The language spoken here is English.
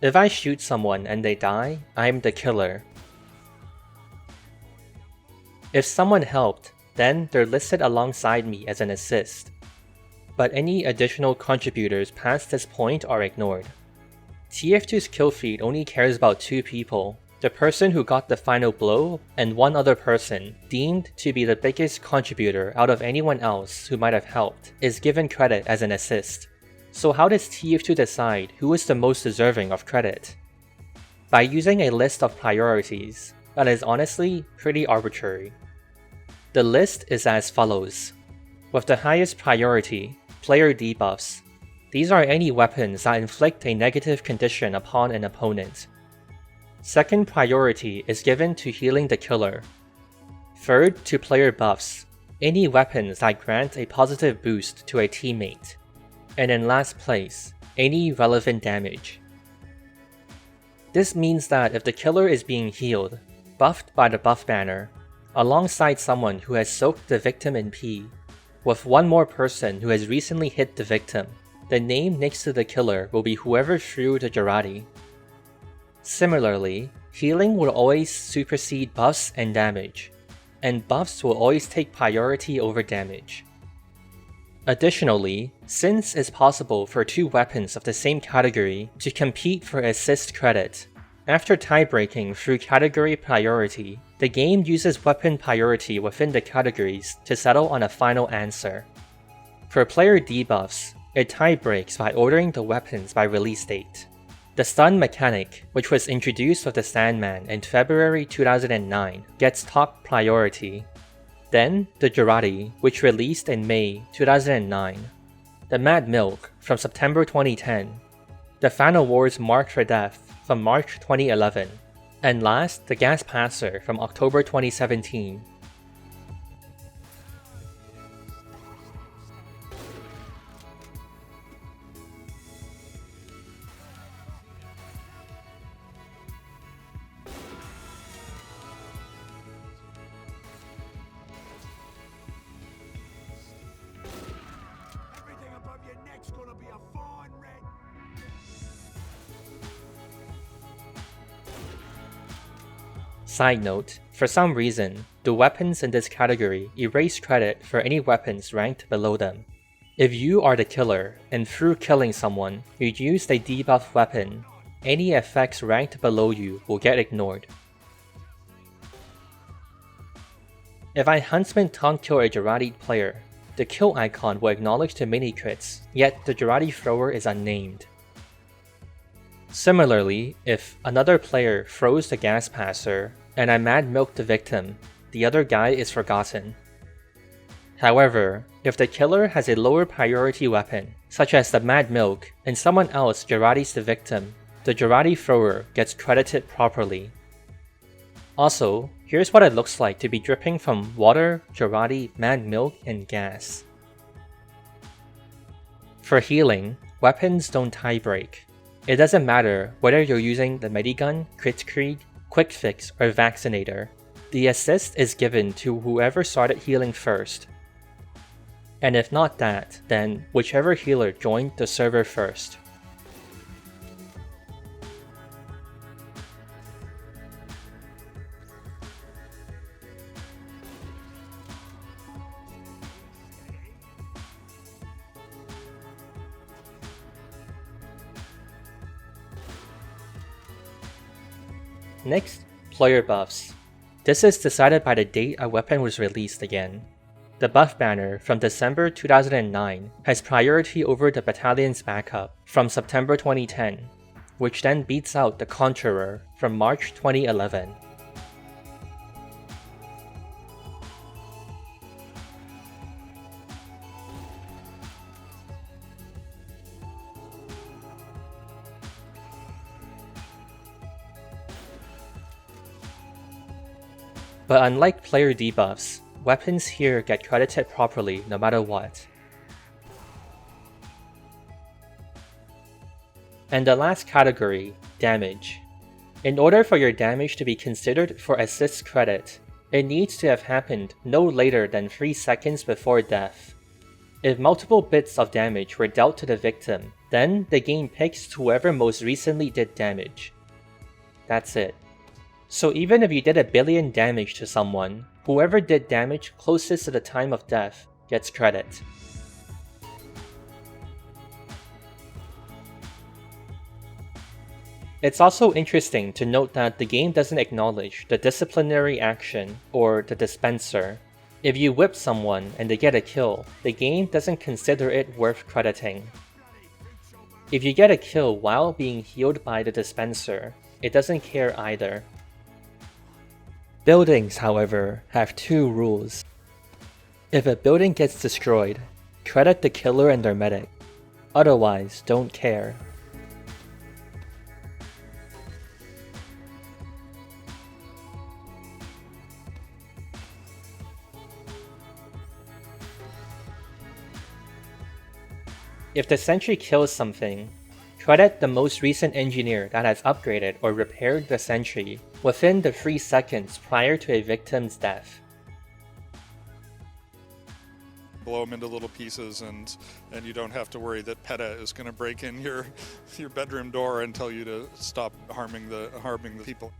If I shoot someone and they die, I'm the killer. If someone helped, then they're listed alongside me as an assist. But any additional contributors past this point are ignored. tf2's kill feed only cares about 2 people, the person who got the final blow and one other person, deemed to be the biggest contributor out of anyone else who might have helped, is given credit as an assist. So how does tf2 decide who is the most deserving of credit? By using a list of priorities that is honestly pretty arbitrary. The list is as follows. With the highest priority, player debuffs. These are any weapons that inflict a negative condition upon an opponent. Second priority is given to healing the killer. Third, to player buffs, any weapons that grant a positive boost to a teammate. And in last place, any relevant damage. This means that if the killer is being healed, buffed by the buff banner, alongside someone who has soaked the victim in pee, with one more person who has recently hit the victim, the name next to the killer will be whoever threw the Jarate. Similarly, healing will always supersede buffs and damage, and buffs will always take priority over damage. Additionally, since it's possible for 2 weapons of the same category to compete for assist credit, after tie-breaking through category priority, the game uses weapon priority within the categories to settle on a final answer. For player debuffs, it tie-breaks by ordering the weapons by release date. The stun mechanic, which was introduced with the Sandman in February 2009, gets top priority. Then, the Jarate, which released in May 2009. The Mad Milk from September 2010. The Final Wars Marked for Death from March 2011. And last, the Gas Passer from October 2017. Side note, for some reason, the weapons in this category erase credit for any weapons ranked below them. If you are the killer, and through killing someone, you used a debuff weapon, any effects ranked below you will get ignored. If I Huntsman taunt kill a Jarate player, the kill icon will acknowledge the mini-crits, yet the Jarate thrower is unnamed. Similarly, if another player throws the Gas Passer, and I Mad Milk the victim, the other guy is forgotten. However, if the killer has a lower priority weapon, such as the Mad Milk, and someone else Jarates the victim, the Jarate thrower gets credited properly. Also, here's what it looks like to be dripping from water, Jarate, Mad Milk, and gas. For healing, weapons don't tie break. It doesn't matter whether you're using the Medigun, Kritzkrieg, Quick Fix, or Vaccinator. The assist is given to whoever started healing first. And if not that, then whichever healer joined the server first. Next, player buffs. This is decided by the date a weapon was released again. The buff banner from December 2009 has priority over the battalion's backup from September 2010, which then beats out the Conjurer from March 2011. But unlike player debuffs, weapons here get credited properly no matter what. And the last category, damage. In order for your damage to be considered for assist credit, it needs to have happened no later than 3 seconds before death. If multiple bits of damage were dealt to the victim, then the game picks whoever most recently did damage. That's it. So even if you did 1 billion damage to someone, whoever did damage closest to the time of death gets credit. It's also interesting to note that the game doesn't acknowledge the disciplinary action, or the dispenser. If you whip someone and they get a kill, the game doesn't consider it worth crediting. If you get a kill while being healed by the dispenser, it doesn't care either. Buildings, however, have 2 rules. If a building gets destroyed, credit the killer and their medic. Otherwise, don't care. If the sentry kills something, credit the most recent engineer that has upgraded or repaired the sentry within the 3 seconds prior to a victim's death. Blow them into little pieces, and you don't have to worry that PETA is going to break in your bedroom door and tell you to stop harming the people.